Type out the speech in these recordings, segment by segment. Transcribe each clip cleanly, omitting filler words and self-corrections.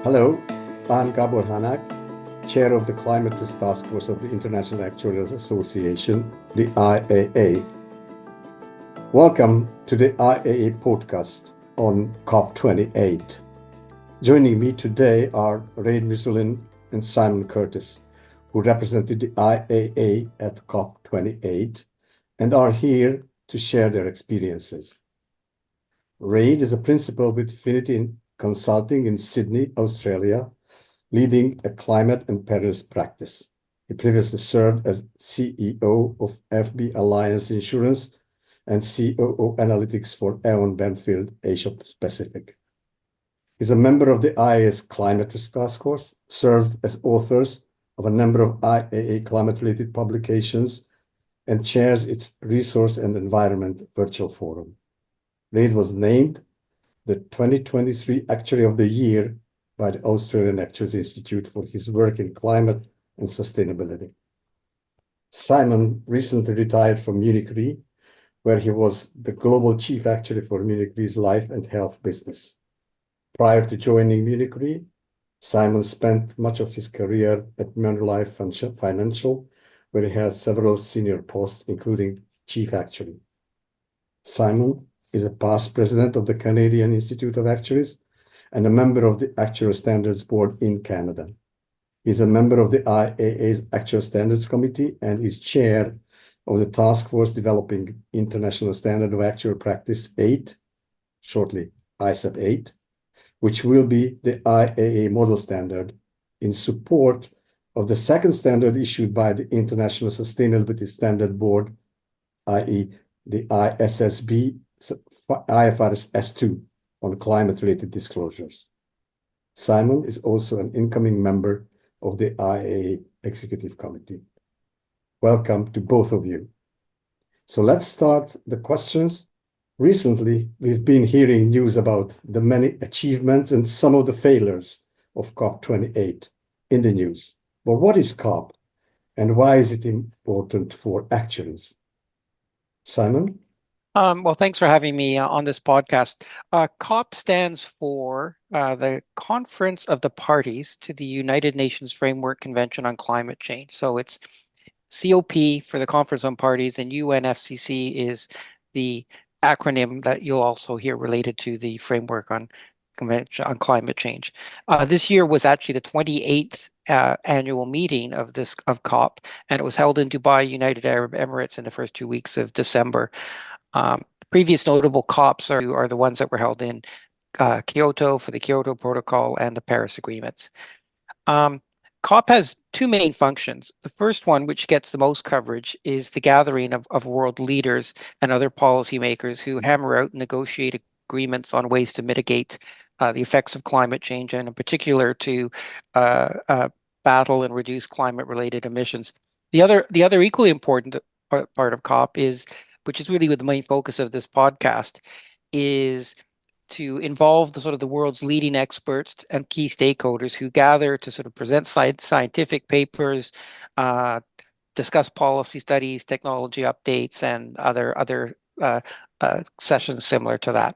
Hello, I'm Gabor Hanak, Chair of the Climate Risk Task Force of the International Actuarial Association, the IAA. Welcome to the IAA podcast on COP28. Joining me today are Rade Musulin and Simon Curtis, who represented the IAA at COP28 and are here to share their experiences. Rade is a principal with Finity Consulting in Sydney, Australia, leading a climate and Paris practice. He previously served as CEO of FB Alliance Insurance and COO Analytics for Aon Benfield Asia Pacific. He's a member of the IAA's Climate Risk Task Force, served as authors of a number of IAA climate-related publications, and chairs its Resource and Environment Virtual Forum. Rade was named the 2023 Actuary of the Year by the Australian Actuaries Institute for his work in climate and sustainability. Simon recently retired from Munich Re, where he was the Global Chief Actuary for Munich Re's life and health business. Prior to joining Munich Re, Simon spent much of his career at Manulife Financial, where he had several senior posts, including Chief Actuary. Simon is a past president of the Canadian Institute of Actuaries and a member of the Actuarial Standards Board in Canada. He's a member of the IAA's Actuarial Standards Committee and is chair of the task force developing International Standard of Actuarial Practice 8, shortly ISAP 8, which will be the IAA model standard in support of the second standard issued by the International Sustainability Standard Board, i.e. the ISSB IFRS S2 on climate-related disclosures. Simon is also an incoming member of the IAA Executive Committee. Welcome to both of you. So let's start the questions. Recently, we've been hearing news about the many achievements and some of the failures of COP28 in the news. But what is COP and why is it important for actuaries? Simon? Well, thanks for having me on this podcast. COP stands for the Conference of the Parties to the United Nations Framework Convention on Climate Change. So it's COP for the Conference on Parties, and UNFCCC is the acronym that you'll also hear related to the Framework on Convention on Climate Change. This year was actually the 28th annual meeting of COP, and it was held in Dubai, United Arab Emirates, in the first 2 weeks of December. Previous notable COPs are the ones that were held in Kyoto for the Kyoto Protocol and the Paris Agreements. COP has two main functions. The first one, which gets the most coverage, is the gathering of world leaders and other policymakers who hammer out and negotiate agreements on ways to mitigate the effects of climate change, and in particular to battle and reduce climate-related emissions. The other equally important part of COP is, which is really the main focus of this podcast, is to involve the world's leading experts and key stakeholders who gather to sort of present scientific papers, discuss policy studies, technology updates, and other sessions similar to that.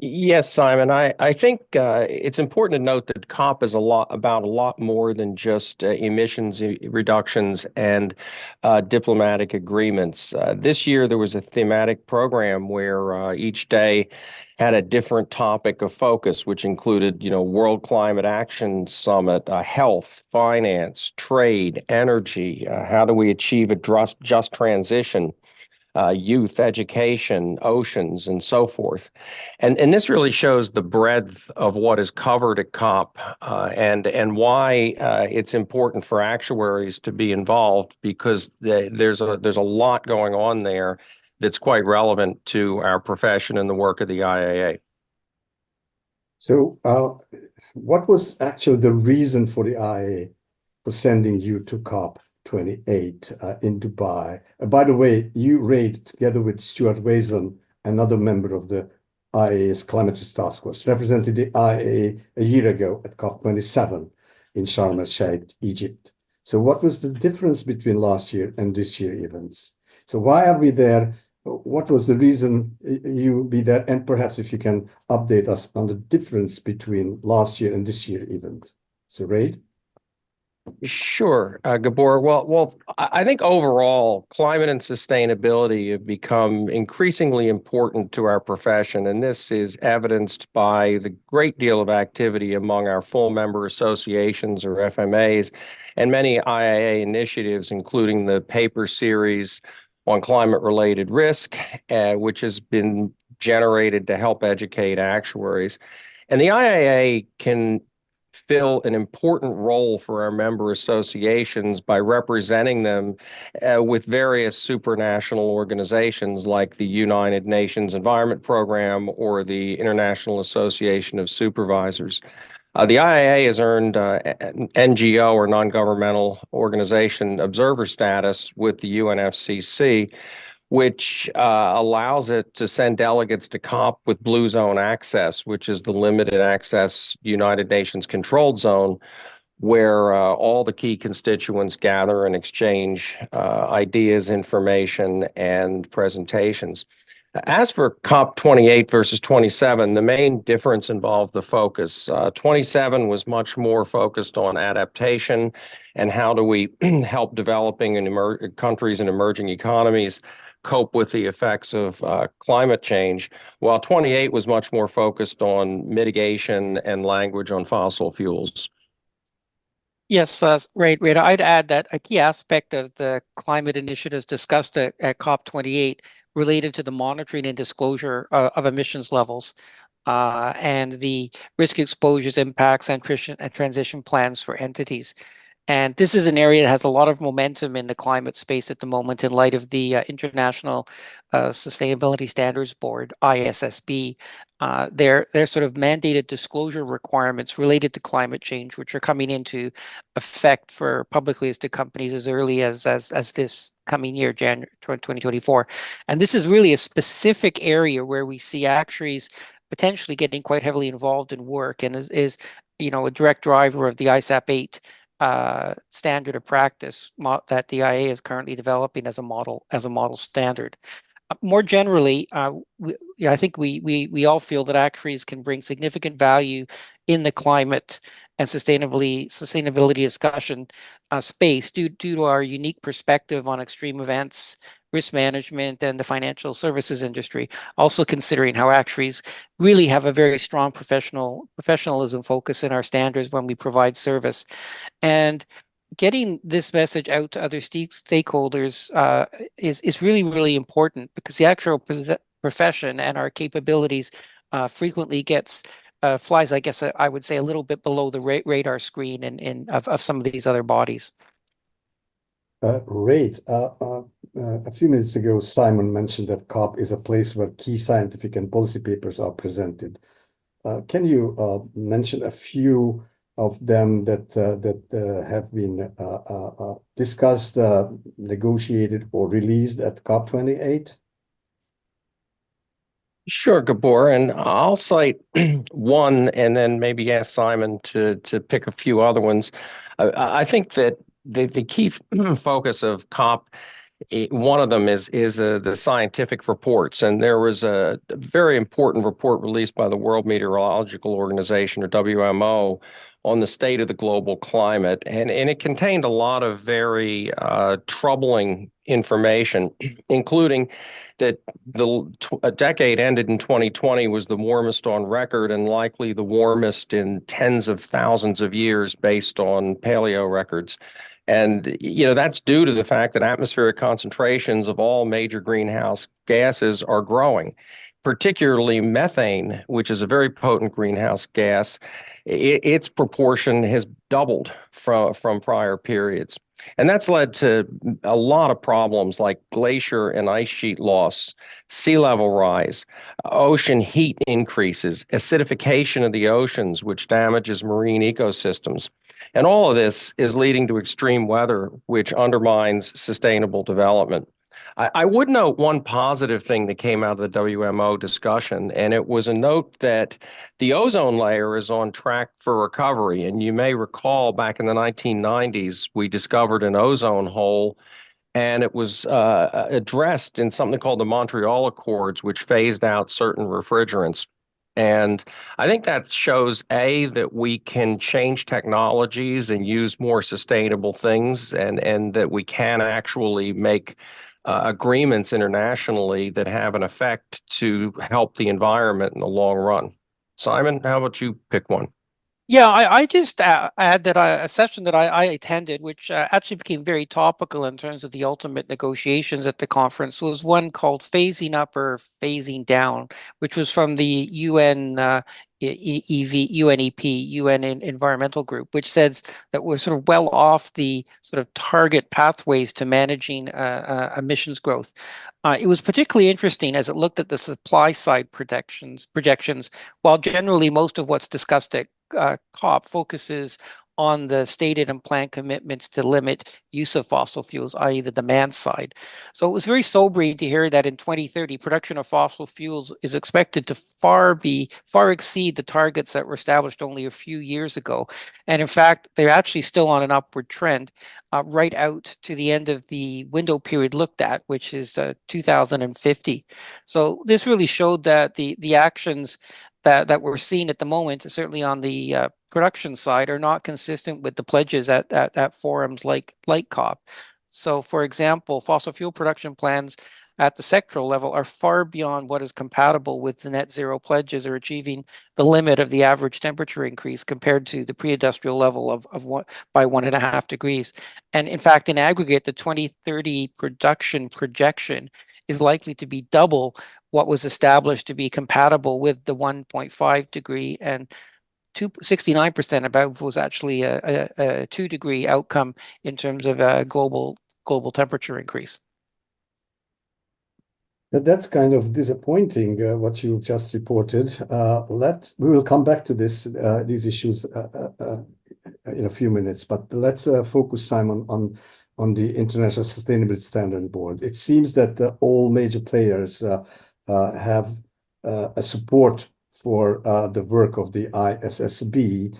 Yes, Simon, I think it's important to note that COP is about a lot more than just emissions reductions and diplomatic agreements. This year, there was a thematic program where each day had a different topic of focus, which included, World Climate Action Summit, health, finance, trade, energy, how do we achieve a just transition, youth, education, oceans, and so forth. And this really shows the breadth of what is covered at COP and why it's important for actuaries to be involved, because there's a lot going on there that's quite relevant to our profession and the work of the IAA. So what was actually the reason for the IAA for sending you to COP28 in Dubai? By the way, you, Rade, together with Stuart Wason, another member of the IAA's Climate Risk Task Force, represented the IAA a year ago at COP27 in Sharm el-Sheikh, Egypt. So what was the difference between last year and this year events? So why are we there What was the reason you be there? And perhaps if you can update us on the difference between last year and this year event. So, Rade? Sure, Gabor. I think overall, climate and sustainability have become increasingly important to our profession, and this is evidenced by the great deal of activity among our full member associations or FMAs and many IAA initiatives, including the paper series on climate-related risk, which has been generated to help educate actuaries. And the IAA can fill an important role for our member associations by representing them with various supranational organizations like the United Nations Environment Program or the International Association of Supervisors. The IAA has earned NGO or non-governmental organization observer status with the UNFCCC, which allows it to send delegates to COP with Blue Zone access, which is the limited access United Nations controlled zone, where all the key constituents gather and exchange ideas, information, and presentations. As for COP28 versus 27, the main difference involved the focus. 27 was much more focused on adaptation and how do we help developing and countries and emerging economies cope with the effects of climate change, while 28 was much more focused on mitigation and language on fossil fuels. Yes, right. I'd add that a key aspect of the climate initiatives discussed at COP28 related to the monitoring and disclosure of emissions levels and the risk exposures, impacts, and transition plans for entities. And this is an area that has a lot of momentum in the climate space at the moment in light of the International Sustainability Standards Board, ISSB, their sort of mandated disclosure requirements related to climate change, which are coming into effect for publicly listed companies as early as this coming year, January 2024. And this is really a specific area where we see actuaries potentially getting quite heavily involved in work and is a direct driver of the ISAP 8 standard of practice that the IA is currently developing as a model standard. More generally, I think we all feel that actuaries can bring significant value in the climate and sustainability discussion space due to our unique perspective on extreme events, risk management, and the financial services industry. Also considering how actuaries really have a very strong professionalism focus in our standards when we provide service. And getting this message out to other stakeholders is really, really important because the actual profession and our capabilities frequently flies, I guess I would say, a little bit below the radar screen of some of these other bodies. Great. A few minutes ago, Simon mentioned that COP is a place where key scientific and policy papers are presented. Can you mention a few of them that have been discussed, negotiated, or released at COP28? Sure, Gabor, and I'll cite one and then maybe ask Simon to pick a few other ones. I think that the key focus of COP, one of them is the scientific reports, and there was a very important report released by the World Meteorological Organization, or WMO, on the state of the global climate, and it contained a lot of very troubling information, including that a decade ended in 2020 was the warmest on record and likely the warmest in tens of thousands of years based on paleo records. And, that's due to the fact that atmospheric concentrations of all major greenhouse gases are growing, particularly methane, which is a very potent greenhouse gas. Its proportion has doubled from prior periods. And that's led to a lot of problems like glacier and ice sheet loss, sea level rise, ocean heat increases, acidification of the oceans, which damages marine ecosystems. And all of this is leading to extreme weather, which undermines sustainable development. I would note one positive thing that came out of the WMO discussion, and it was a note that the ozone layer is on track for recovery. And you may recall back in the 1990s, we discovered an ozone hole and it was addressed in something called the Montreal Accords, which phased out certain refrigerants. And I think that shows, A, that we can change technologies and use more sustainable things, and that we can actually make agreements internationally that have an effect to help the environment in the long run. Simon, how about you pick one? Yeah, I just add that a session that I attended, which actually became very topical in terms of the ultimate negotiations at the conference, was one called Phasing Up or Phasing Down, which was from the UN UN Environmental Group, which says that we're sort of well off the sort of target pathways to managing emissions growth. It was particularly interesting as it looked at the supply side projections, while generally most of what's discussed at COP focuses on the stated and planned commitments to limit use of fossil fuels, i.e. the demand side. So it was very sobering to hear that in 2030, production of fossil fuels is expected to far exceed the targets that were established only a few years ago. And in fact, they're actually still on an upward trend right out to the end of the window period looked at, which is 2050. So this really showed that the actions that we're seeing at the moment, certainly on the production side, are not consistent with the pledges at forums like COP. So, for example, fossil fuel production plans at the sectoral level are far beyond what is compatible with the net zero pledges or achieving the limit of the average temperature increase compared to the pre-industrial level of one by 1.5 degrees. And in fact, in aggregate, the 2030 production projection is likely to be double what was established to be compatible with the 1.5 degree, and 69% above was actually a 2 degree outcome in terms of a global temperature increase. But that's kind of disappointing, what you just reported. We will come back to these issues in a few minutes, but let's focus, Simon, on the International Sustainability Standard Board. It seems that all major players have a support for the work of the ISSB,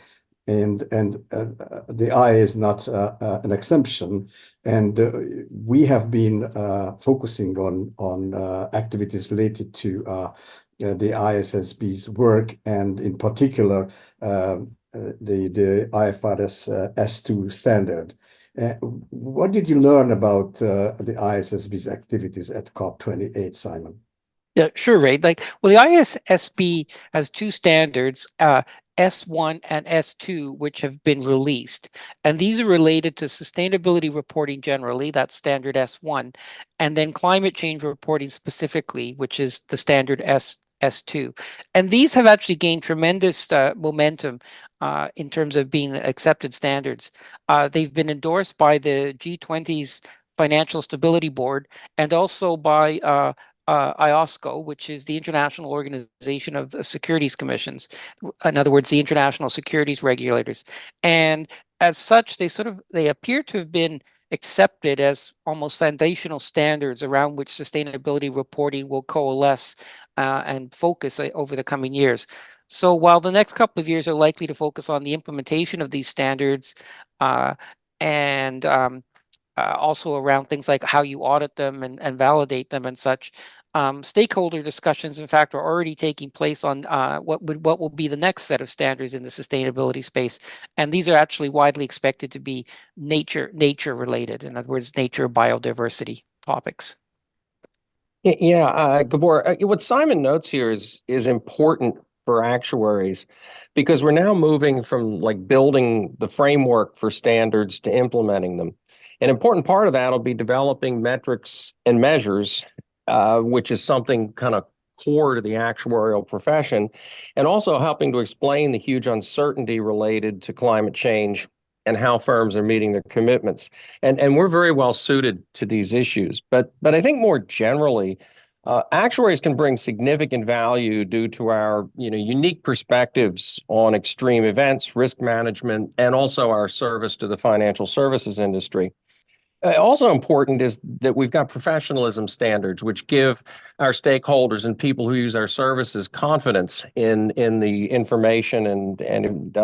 and the IA is not an exemption. And we have been focusing on activities related to the ISSB's work, and in particular the IFRS S2 standard. What did you learn about the ISSB's activities at COP28, Simon? Yeah, sure, Rade. The ISSB has two standards, S1 and S2, which have been released. And these are related to sustainability reporting generally, that's standard S1, and then climate change reporting specifically, which is the standard S2. And these have actually gained tremendous momentum in terms of being accepted standards. They've been endorsed by the G20's Financial Stability Board and also by IOSCO, which is the International Organization of Securities Commissions. In other words, the international securities regulators. And as such, they appear to have been accepted as almost foundational standards around which sustainability reporting will coalesce and focus over the coming years. So while the next couple of years are likely to focus on the implementation of these standards and also around things like how you audit them and validate them and such, stakeholder discussions, in fact, are already taking place on what will be the next set of standards in the sustainability space. And these are actually widely expected to be nature related. In other words, nature biodiversity topics. Yeah, Gabor, what Simon notes here is important for actuaries, because we're now moving from like building the framework for standards to implementing them. An important part of that will be developing metrics and measures, which is something kind of core to the actuarial profession, and also helping to explain the huge uncertainty related to climate change and how firms are meeting their commitments. And we're very well suited to these issues. But I think more generally, actuaries can bring significant value due to our unique perspectives on extreme events, risk management, and also our service to the financial services industry. Also important is that we've got professionalism standards, which give our stakeholders and people who use our services confidence in the information and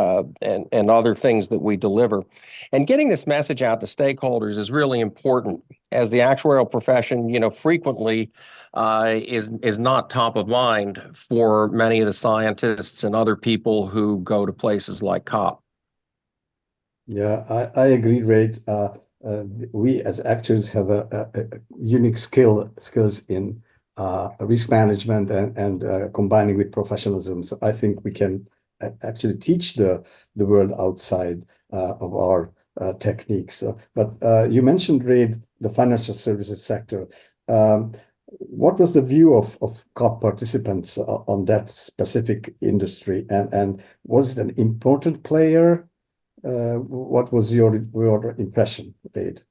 other things that we deliver. And getting this message out to stakeholders is really important, as the actuarial profession, frequently is not top of mind for many of the scientists and other people who go to places like COP. Yeah, I agree, Rade. We as actors have a unique skills in risk management and combining with professionalism. So I think we can actually teach the world outside of our techniques. But you mentioned, Rade, the financial services sector. What was the view of COP participants on that specific industry, and was it an important player? What was your impression, Rade?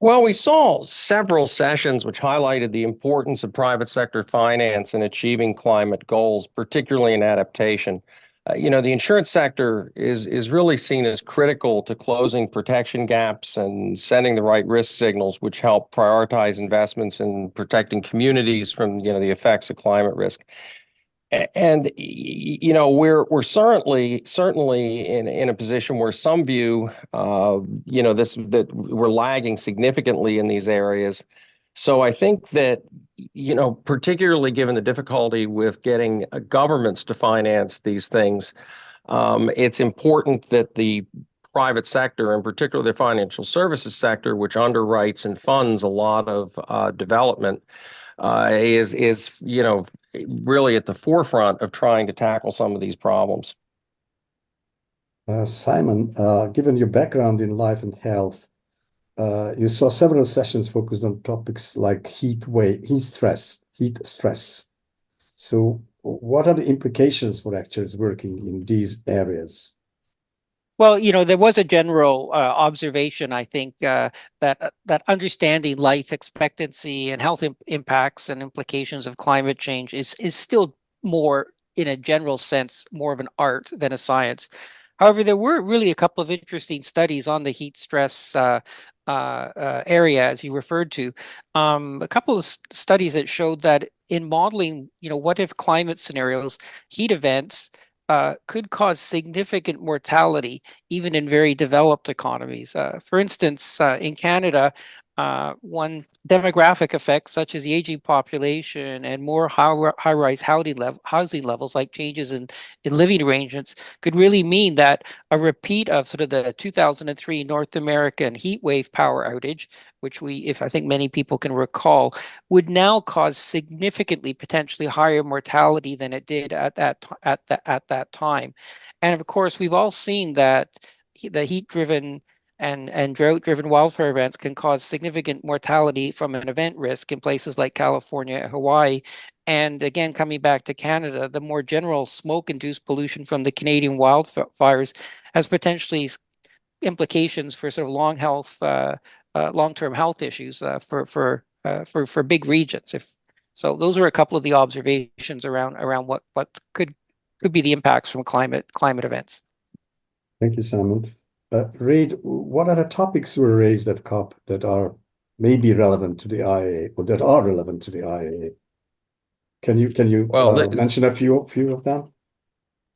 Well, we saw several sessions which highlighted the importance of private sector finance in achieving climate goals, particularly in adaptation. The insurance sector is really seen as critical to closing protection gaps and sending the right risk signals, which help prioritize investments in protecting communities from, the effects of climate risk. And we're certainly in a position where some view this that we're lagging significantly in these areas. So I think that particularly given the difficulty with getting governments to finance these things, it's important that the private sector, in particular the financial services sector, which underwrites and funds a lot of development, is really at the forefront of trying to tackle some of these problems. Simon, given your background in life and health, you saw several sessions focused on topics like heat stress. So what are the implications for actuaries working in these areas? Well, there was a general observation, I think, that understanding life expectancy and health impacts and implications of climate change is still more, in a general sense, more of an art than a science. However, there were really a couple of interesting studies on the heat stress area, as you referred to. A couple of studies that showed that in modeling, what if climate scenarios, heat events could cause significant mortality, even in very developed economies. For instance, in Canada, one demographic effects such as the aging population and more high-rise housing levels, like changes in living arrangements, could really mean that a repeat of sort of the 2003 North American heat wave power outage, which I think many people can recall, would now cause significantly potentially higher mortality than it did at that time. And of course, we've all seen that the heat-driven and drought-driven wildfire events can cause significant mortality from an event risk in places like California and Hawaii. And again, coming back to Canada, the more general smoke-induced pollution from the Canadian wildfires has potentially implications for sort of long-term health issues for big regions. So, those are a couple of the observations around what could be the impacts from climate events. Thank you, Simon. Rade, what other topics were raised at COP that are maybe relevant to the IAA or that are relevant to the IAA? Can you mention a few of them?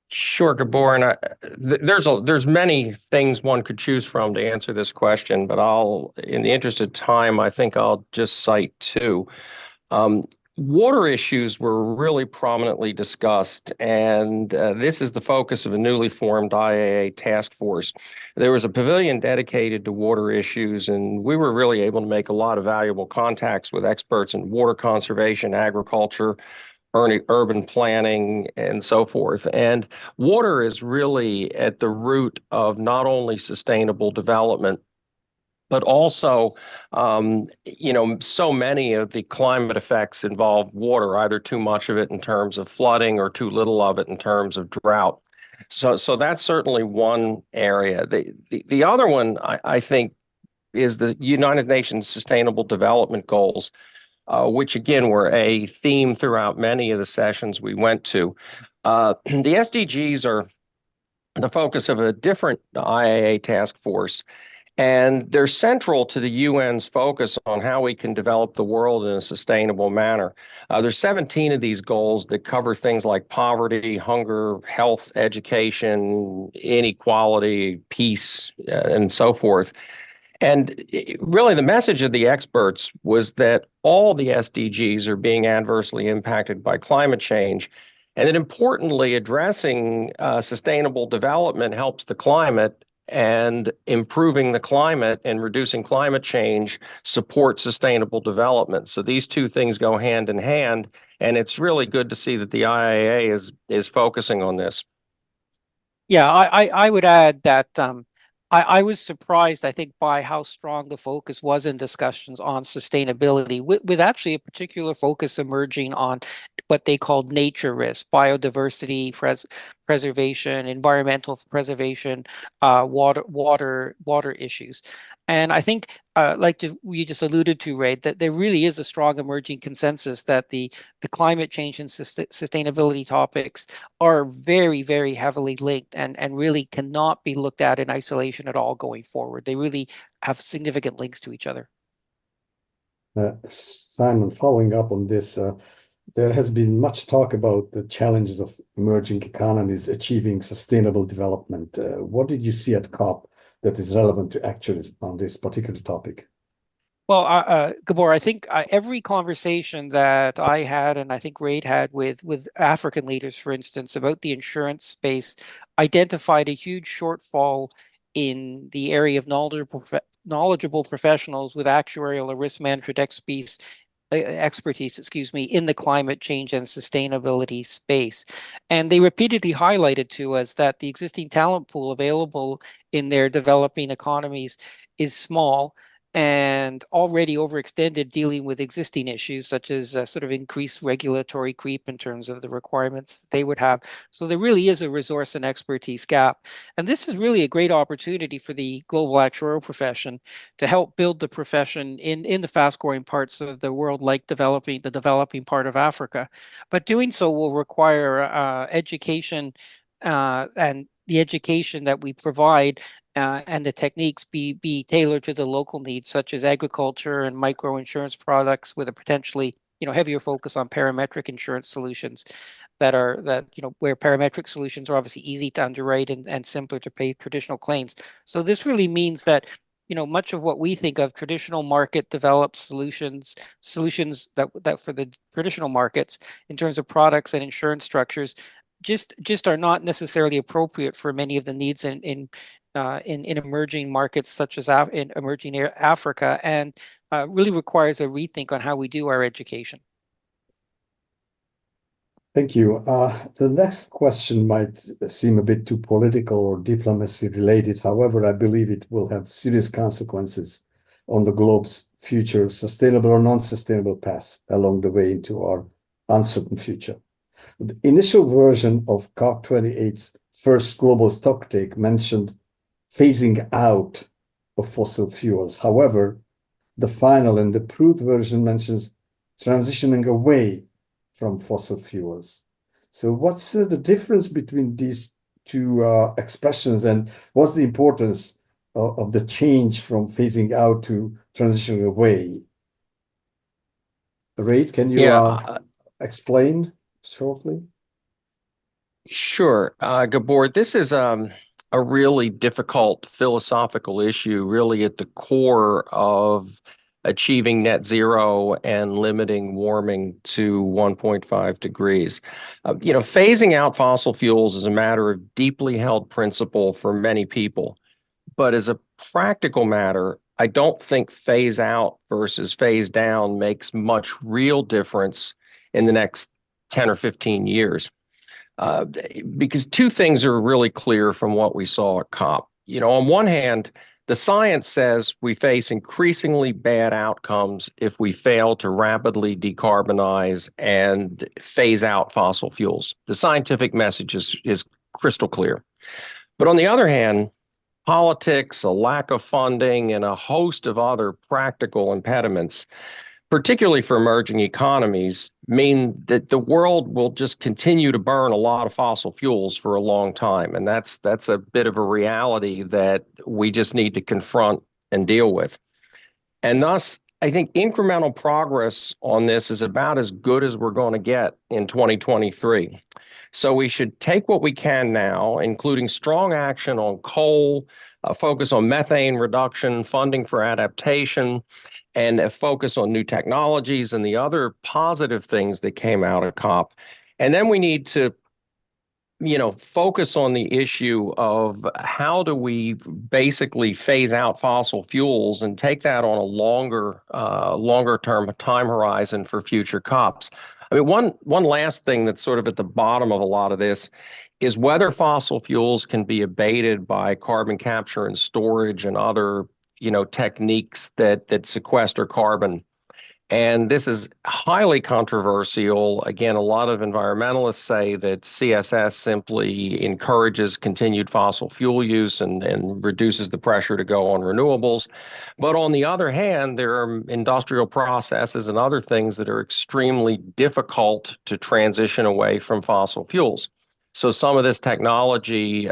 Sure, Gabor, and there's many things one could choose from to answer this question, but in the interest of time, I think I'll just cite two. Water issues were really prominently discussed, and this is the focus of a newly formed IAA task force. There was a pavilion dedicated to water issues, and we were really able to make a lot of valuable contacts with experts in water conservation, agriculture, urban planning, and so forth. And water is really at the root of not only sustainable development, but also, so many of the climate effects involve water, either too much of it in terms of flooding or too little of it in terms of drought. So that's certainly one area. The other one, I think, is the United Nations Sustainable Development Goals, which again were a theme throughout many of the sessions we went to. The SDGs are the focus of a different IAA task force. And they're central to the UN's focus on how we can develop the world in a sustainable manner. There's 17 of these goals that cover things like poverty, hunger, health, education, inequality, peace, and so forth. And really, the message of the experts was that all the SDGs are being adversely impacted by climate change. And that importantly, addressing sustainable development helps the climate, and improving the climate and reducing climate change support sustainable development. So these two things go hand in hand, and it's really good to see that the IAA is focusing on this. Yeah, I would add that I was surprised, I think, by how strong the focus was in discussions on sustainability, with actually a particular focus emerging on what they called nature risk, biodiversity preservation, environmental preservation, water issues. And I think, we just alluded to, Ray, that there really is a strong emerging consensus that the climate change and sustainability topics are very, very heavily linked, and really cannot be looked at in isolation at all going forward. They really have significant links to each other. Simon, following up on this, there has been much talk about the challenges of emerging economies achieving sustainable development. What did you see at COP that is relevant to actuaries on this particular topic? Well, Gabor, I think every conversation that I had, and I think Rade had with African leaders, for instance, about the insurance space, identified a huge shortfall in the area of knowledgeable professionals with actuarial or risk management expertise, in the climate change and sustainability space. And they repeatedly highlighted to us that the existing talent pool available in their developing economies is small and already overextended, dealing with existing issues such as sort of increased regulatory creep in terms of the requirements they would have. So there really is a resource and expertise gap. And this is really a great opportunity for the global actuarial profession to help build the profession in the fast growing parts of the world, like the developing part of Africa. But doing so will require education, and the education that we provide and the techniques be tailored to the local needs, such as agriculture and micro insurance products, with a potentially heavier focus on parametric insurance solutions where parametric solutions are obviously easy to underwrite and simpler to pay traditional claims. So this really means that much of what we think of traditional market developed solutions that for the traditional markets in terms of products and insurance structures just are not necessarily appropriate for many of the needs in emerging markets, such as in emerging Africa, and really requires a rethink on how we do our education. Thank you. The next question might seem a bit too political or diplomacy related. However, I believe it will have serious consequences on the globe's future, sustainable or non-sustainable path along the way into our uncertain future. The initial version of COP28's first global stocktake mentioned phasing out of fossil fuels. However, the final and approved version mentions transitioning away from fossil fuels. So what's the difference between these two expressions, and what's the importance of the change from phasing out to transitioning away? Rade, can you explain shortly? Sure. Gabor, this is a really difficult philosophical issue, really at the core of achieving net zero and limiting warming to 1.5 degrees. Phasing out fossil fuels is a matter of deeply held principle for many people. But as a practical matter, I don't think phase out versus phase down makes much real difference in the next 10 or 15 years. Because two things are really clear from what we saw at COP. On one hand, the science says we face increasingly bad outcomes if we fail to rapidly decarbonize and phase out fossil fuels. The scientific message is crystal clear. But on the other hand, politics, a lack of funding, and a host of other practical impediments particularly for emerging economies, mean that the world will just continue to burn a lot of fossil fuels for a long time. And that's a bit of a reality that we just need to confront and deal with. And thus, I think incremental progress on this is about as good as we're going to get in 2023. So we should take what we can now, including strong action on coal, focus on methane reduction, funding for adaptation, and a focus on new technologies and the other positive things that came out of COP. And then we need to focus on the issue of how do we basically phase out fossil fuels and take that on a longer term time horizon for future COPs. I mean, one last thing that's sort of at the bottom of a lot of this is whether fossil fuels can be abated by carbon capture and storage and other, techniques that sequester carbon. And this is highly controversial. Again, a lot of environmentalists say that CSS simply encourages continued fossil fuel use and reduces the pressure to go on renewables. But on the other hand, there are industrial processes and other things that are extremely difficult to transition away from fossil fuels. So some of this technology,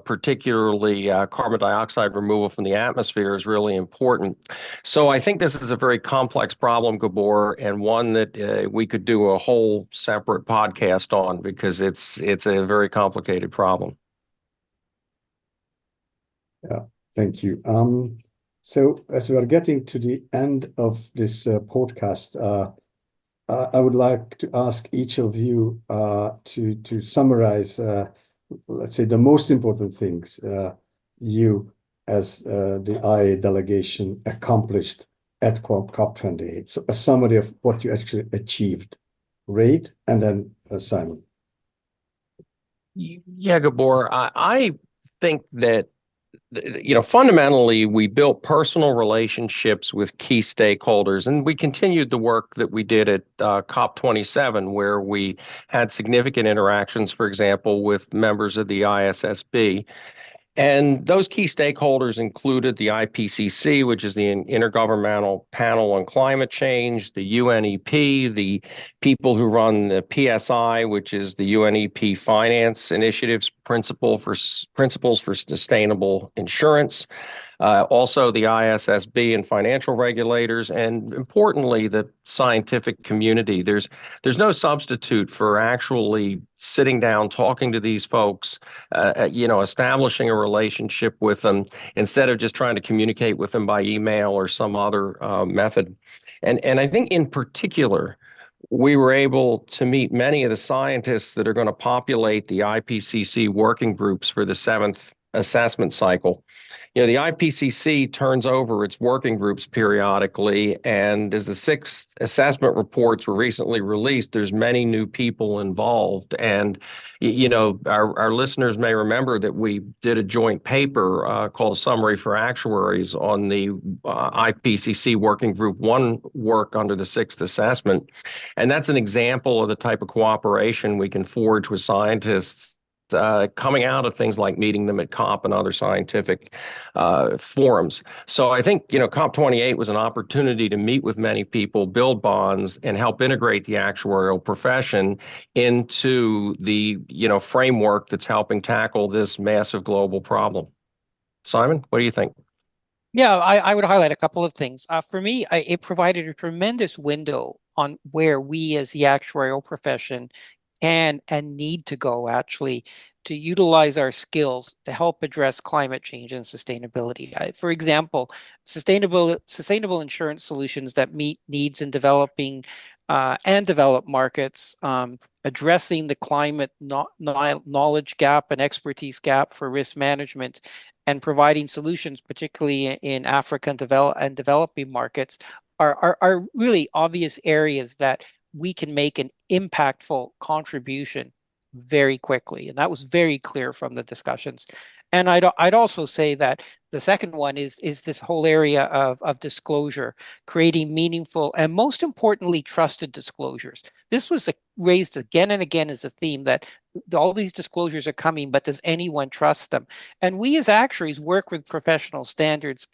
particularly carbon dioxide removal from the atmosphere, is really important. So I think this is a very complex problem, Gabor, and one that we could do a whole separate podcast on because it's a very complicated problem. Yeah, thank you. So as we are getting to the end of this podcast, I would like to ask each of you to summarize, let's say, the most important things you as the IA delegation accomplished at COP28. So a summary of what you actually achieved. Rade and then Simon. Yeah, Gabor, I think that fundamentally, we built personal relationships with key stakeholders, and we continued the work that we did at COP27, where we had significant interactions, for example, with members of the ISSB. And those key stakeholders included the IPCC, which is the Intergovernmental Panel on Climate Change, the UNEP, the people who run the PSI, which is the UNEP Finance Initiative's Principles for Sustainable Insurance, also the ISSB and financial regulators, and importantly, the scientific community. There's no substitute for actually sitting down, talking to these folks, establishing a relationship with them instead of just trying to communicate with them by email or some other method. And I think in particular, we were able to meet many of the scientists that are going to populate the IPCC working groups for the 7th assessment cycle. The IPCC turns over its working groups periodically, and as the 6th assessment reports were recently released, there's many new people involved. And, our listeners may remember that we did a joint paper called Summary for Actuaries on the IPCC Working Group 1 work under the 6th assessment. And that's an example of the type of cooperation we can forge with scientists coming out of things like meeting them at COP and other scientific forums. So I think, COP28 was an opportunity to meet with many people, build bonds, and help integrate the actuarial profession into the, framework that's helping tackle this massive global problem. Simon, what do you think? Yeah, I would highlight a couple of things. For me, it provided a tremendous window on where we as the actuarial profession can and need to go actually to utilize our skills to help address climate change and sustainability. For example, sustainable insurance solutions that meet needs in developing and developed markets, addressing the climate knowledge gap and expertise gap for risk management, and providing solutions, particularly in Africa and developing markets, are really obvious areas that we can make an impactful contribution very quickly. And that was very clear from the discussions. And I'd also say that the second one is this whole area of disclosure, creating meaningful and most importantly, trusted disclosures. This was raised again and again as a theme that all these disclosures are coming, but does anyone trust them? And we as actuaries work with professional standards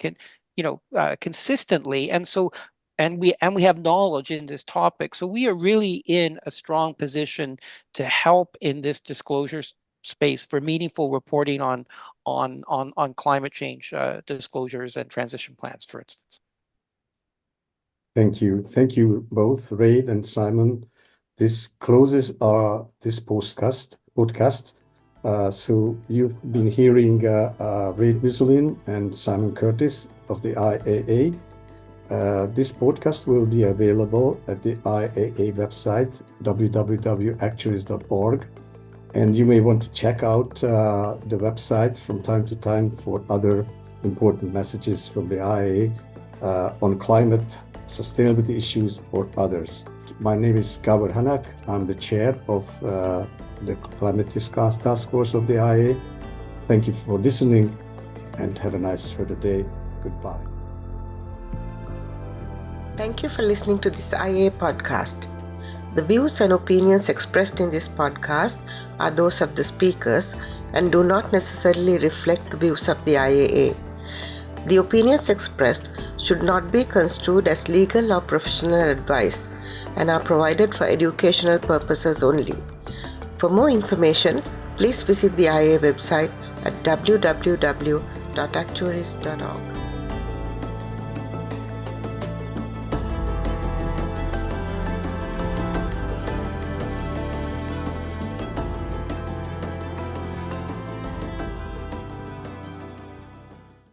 consistently. And so and we have knowledge in this topic. So we are really in a strong position to help in this disclosure space for meaningful reporting on climate change disclosures and transition plans, for instance. Thank you. Thank you both, Rade and Simon. This closes this podcast. So you've been hearing Rade Musulin and Simon Curtis of the IAA. This podcast will be available at the IAA website, www.actuaries.org. And you may want to check out the website from time to time for other important messages from the IAA on climate, sustainability issues, or others. My name is Gabor Hanak. I'm the chair of the Climate Task Force of the IAA. Thank you for listening and have a nice further day. Goodbye. Thank you for listening to this IAA podcast. The views and opinions expressed in this podcast are those of the speakers and do not necessarily reflect the views of the IAA. The opinions expressed should not be construed as legal or professional advice and are provided for educational purposes only. For more information, please visit the IAA website at www.actuaries.org.